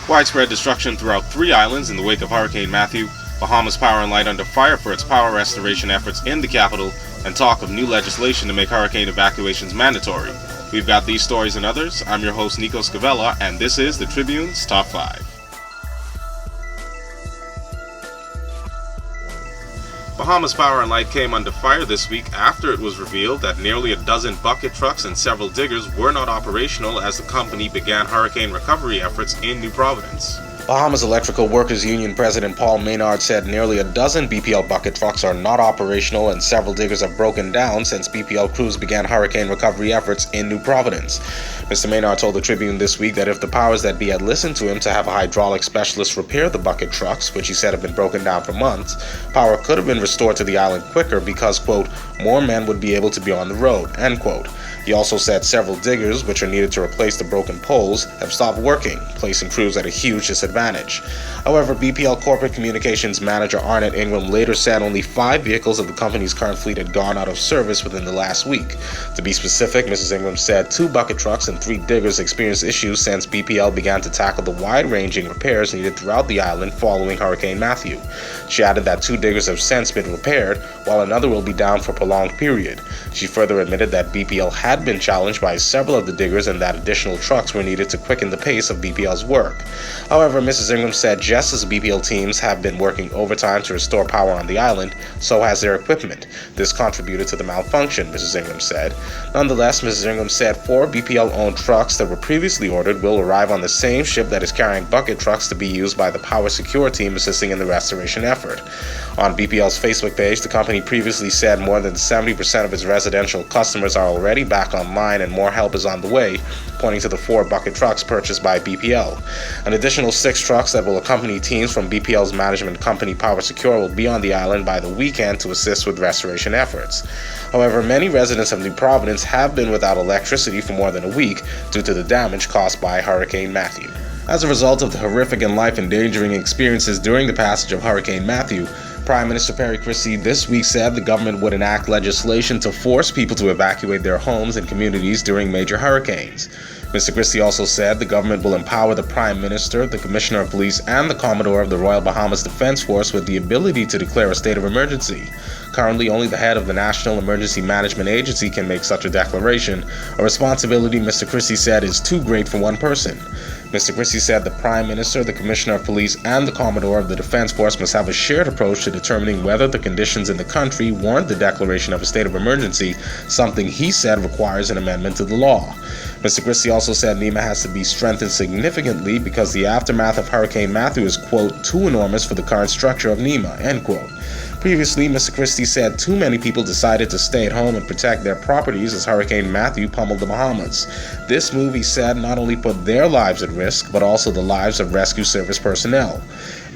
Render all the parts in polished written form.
Widespread destruction throughout 3 islands in the wake of Hurricane Matthew, Bahamas Power and Light under fire for its power restoration efforts in the capital, and talk of new legislation to make hurricane evacuations mandatory. We've got these stories and others. I'm your host Nico Scavella, and this is the Tribune's Top 5. Bahamas Power and Light came under fire this week after it was revealed that nearly a dozen bucket trucks and several diggers were not operational as the company began hurricane recovery efforts in New Providence. Bahamas Electrical Workers Union President Paul Maynard said nearly a dozen BPL bucket trucks are not operational and several diggers have broken down since BPL crews began hurricane recovery efforts in New Providence. Mr. Maynard told the Tribune this week that if the powers that be had listened to him to have a hydraulic specialist repair the bucket trucks, which he said have been broken down for months, power could have been restored to the island quicker because, quote, more men would be able to be on the road, end quote. He also said several diggers, which are needed to replace the broken poles, have stopped working, placing crews at a huge disadvantage. However, BPL Corporate Communications Manager Arnett Ingram later said only 5 vehicles of the company's current fleet had gone out of service within the last week. To be specific, Mrs. Ingram said 2 bucket trucks and 3 diggers experienced issues since BPL began to tackle the wide-ranging repairs needed throughout the island following Hurricane Matthew. She added that 2 diggers have since been repaired, while another will be down for a prolonged period. She further admitted that BPL had been challenged by several of the diggers and that additional trucks were needed to quicken the pace of BPL's work. However, Mrs. Ingram said just as BPL teams have been working overtime to restore power on the island, so has their equipment. This contributed to the malfunction, Mrs. Ingram said. Nonetheless, Mrs. Ingram said 4 BPL-owned trucks that were previously ordered will arrive on the same ship that is carrying bucket trucks to be used by the Power Secure team assisting in the restoration effort. On BPL's Facebook page, the company previously said more than 70% of its residential customers are already back online and more help is on the way, pointing to the 4 bucket trucks purchased by BPL. An additional 6 trucks that will accompany teams from BPL's management company Power Secure will be on the island by the weekend to assist with restoration efforts. However, many residents of New Providence have been without electricity for more than a week due to the damage caused by Hurricane Matthew. As a result of the horrific and life-endangering experiences during the passage of Hurricane Matthew, Prime Minister Perry Christie this week said the government would enact legislation to force people to evacuate their homes and communities during major hurricanes. Mr. Christie also said the government will empower the Prime Minister, the Commissioner of Police, and the Commodore of the Royal Bahamas Defense Force with the ability to declare a state of emergency. Currently, only the head of the National Emergency Management Agency can make such a declaration, a responsibility Mr. Christie said is too great for one person. Mr. Christie said the Prime Minister, the Commissioner of Police, and the Commodore of the Defense Force must have a shared approach to determining whether the conditions in the country warrant the declaration of a state of emergency, something he said requires an amendment to the law. Mr. Christie also said NEMA has to be strengthened significantly because the aftermath of Hurricane Matthew is, quote, too enormous for the current structure of NEMA, end quote. Previously, Mr. Christie said too many people decided to stay at home and protect their properties as Hurricane Matthew pummeled the Bahamas. This move, he said, not only put their lives at risk, but also the lives of rescue service personnel.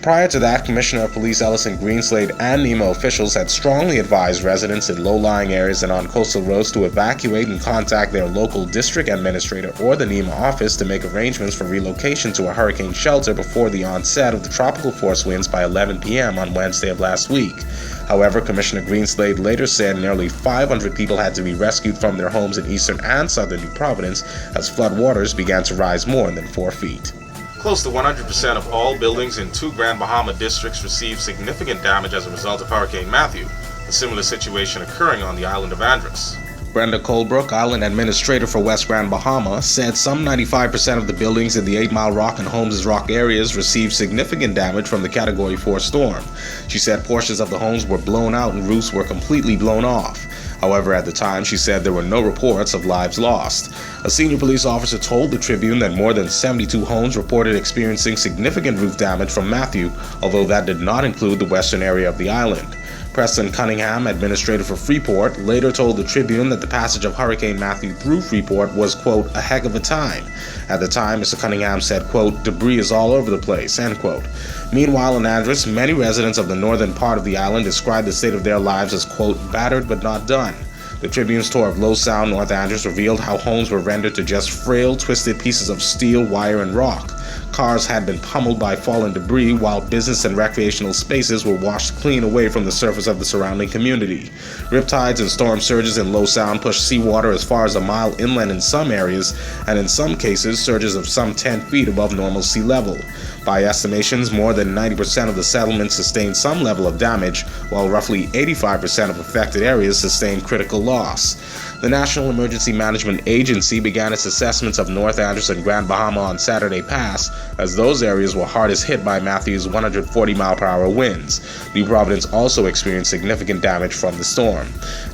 Prior to that, Commissioner of Police Ellison Greenslade and NEMA officials had strongly advised residents in low-lying areas and on coastal roads to evacuate and contact their local district administrator or the NEMA office to make arrangements for relocation to a hurricane shelter before the onset of the tropical force winds by 11 p.m. on Wednesday of last week. However, Commissioner Greenslade later said nearly 500 people had to be rescued from their homes in eastern and southern New Providence as floodwaters began to rise more than 4 feet. Close to 100% of all buildings in 2 Grand Bahama districts received significant damage as a result of Hurricane Matthew, a similar situation occurring on the island of Andros. Brenda Colebrook, island administrator for West Grand Bahama, said some 95% of the buildings in the 8 Mile Rock and Holmes Rock areas received significant damage from the Category 4 storm. She said portions of the homes were blown out and roofs were completely blown off. However, at the time, she said there were no reports of lives lost. A senior police officer told the Tribune that more than 72 homes reported experiencing significant roof damage from Matthew, although that did not include the western area of the island. Preston Cunningham, administrator for Freeport, later told the Tribune that the passage of Hurricane Matthew through Freeport was, quote, a heck of a time. At the time, Mr. Cunningham said, quote, debris is all over the place, end quote. Meanwhile, in Andros, many residents of the northern part of the island described the state of their lives as, quote, battered but not done. The Tribune's tour of Low Sound, North Andros revealed how homes were rendered to just frail, twisted pieces of steel, wire, and rock. Cars had been pummeled by fallen debris, while business and recreational spaces were washed clean away from the surface of the surrounding community. Riptides and storm surges in low sound pushed seawater as far as a mile inland in some areas, and in some cases, surges of some 10 feet above normal sea level. By estimations, more than 90% of the settlement sustained some level of damage, while roughly 85% of affected areas sustained critical loss. The National Emergency Management Agency began its assessments of North Andros and Grand Bahama on Saturday past, as those areas were hardest hit by Matthew's 140-mile-per-hour winds. New Providence also experienced significant damage from the storm.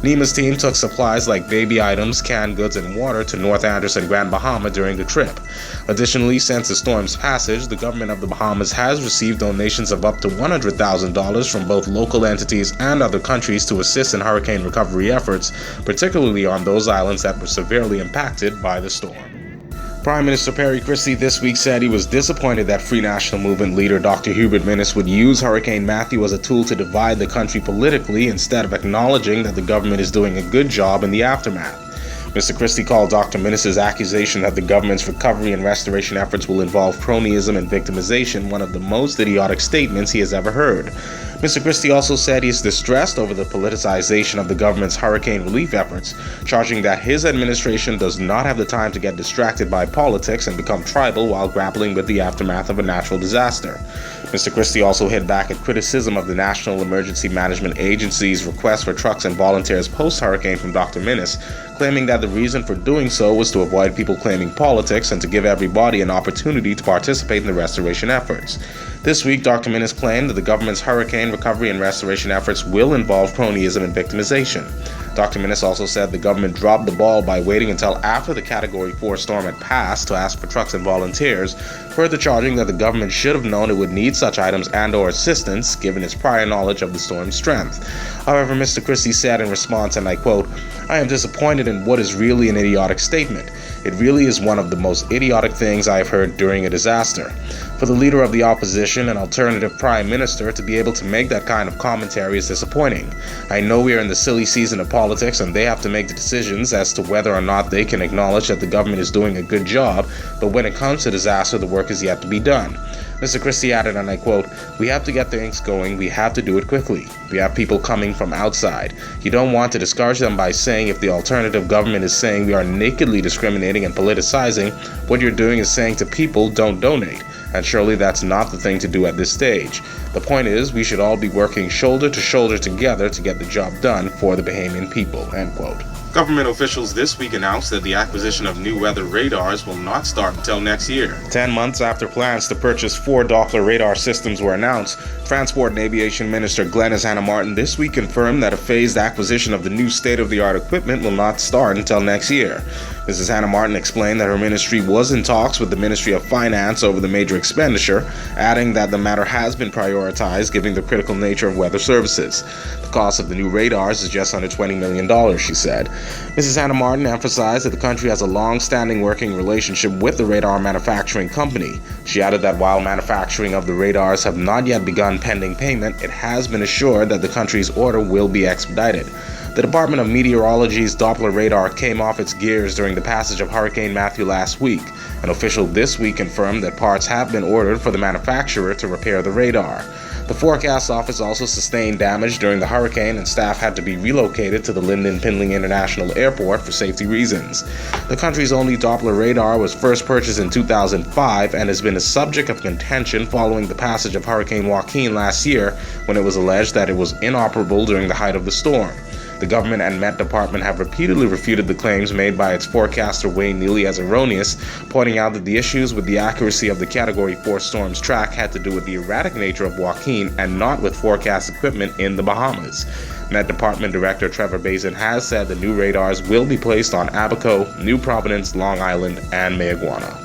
NEMA's team took supplies like baby items, canned goods, and water to North Andros and Grand Bahama during the trip. Additionally, since the storm's passage, the government of the Bahamas has received donations of up to $100,000 from both local entities and other countries to assist in hurricane recovery efforts, particularly on those islands that were severely impacted by the storm. Prime Minister Perry Christie this week said he was disappointed that Free National Movement leader Dr. Hubert Minnis would use Hurricane Matthew as a tool to divide the country politically instead of acknowledging that the government is doing a good job in the aftermath. Mr. Christie called Dr. Minnis' accusation that the government's recovery and restoration efforts will involve cronyism and victimization one of the most idiotic statements he has ever heard. Mr. Christie also said he is distressed over the politicization of the government's hurricane relief efforts, charging that his administration does not have the time to get distracted by politics and become tribal while grappling with the aftermath of a natural disaster. Mr. Christie also hit back at criticism of the National Emergency Management Agency's request for trucks and volunteers post-hurricane from Dr. Minnis, claiming that the reason for doing so was to avoid people claiming politics and to give everybody an opportunity to participate in the restoration efforts. This week, Dr. Minnis claimed that the government's hurricane recovery and restoration efforts will involve cronyism and victimization. Dr. Minnis also said the government dropped the ball by waiting until after the Category 4 storm had passed to ask for trucks and volunteers, further charging that the government should have known it would need such items and/or assistance given its prior knowledge of the storm's strength. However, Mr. Christie said in response, and I quote, "I am disappointed in what is really an idiotic statement. It really is one of the most idiotic things I have heard during a disaster. For the leader of the opposition, an alternative prime minister, to be able to make that kind of commentary is disappointing. I know we are in the silly season of politics and they have to make the decisions as to whether or not they can acknowledge that the government is doing a good job, but when it comes to disaster, the work is yet to be done." Mr. Christie added, and I quote, "We have to get things going. We have to do it quickly. We have people coming from outside. You don't want to discourage them by saying if the alternative government is saying we are nakedly discriminating and politicizing, what you're doing is saying to people, don't donate. And surely that's not the thing to do at this stage. The point is, we should all be working shoulder to shoulder together to get the job done for the Bahamian people," end quote. Government officials this week announced that the acquisition of new weather radars will not start until next year. 10 months after plans to purchase 4 Doppler radar systems were announced, Transport and Aviation Minister Glenys Hanna Martin this week confirmed that a phased acquisition of the new state-of-the-art equipment will not start until next year. Mrs. Hanna Martin explained that her ministry was in talks with the Ministry of Finance over the major expenditure, adding that the matter has been prioritized given the critical nature of weather services. The cost of the new radars is just under $20 million, she said. Mrs. Hanna Martin emphasized that the country has a long-standing working relationship with the radar manufacturing company. She added that while manufacturing of the radars have not yet begun pending payment, it has been assured that the country's order will be expedited. The Department of Meteorology's Doppler radar came off its gears during the passage of Hurricane Matthew last week. An official this week confirmed that parts have been ordered for the manufacturer to repair the radar. The forecast office also sustained damage during the hurricane, and staff had to be relocated to the Lynden Pinley International Airport for safety reasons. The country's only Doppler radar was first purchased in 2005 and has been a subject of contention following the passage of Hurricane Joaquin last year, when it was alleged that it was inoperable during the height of the storm. The government and Met Department have repeatedly refuted the claims made by its forecaster Wayne Neely as erroneous, pointing out that the issues with the accuracy of the Category 4 storm's track had to do with the erratic nature of Joaquin and not with forecast equipment in the Bahamas. Met Department Director Trevor Bazin has said the new radars will be placed on Abaco, New Providence, Long Island, and Mayaguana.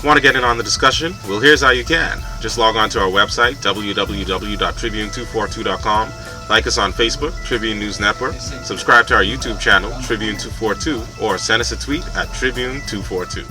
Want to get in on the discussion? Well, here's how you can. Just log on to our website, www.tribune242.com. Like us on Facebook, Tribune News Network. Subscribe to our YouTube channel, Tribune242, or send us a tweet at Tribune242.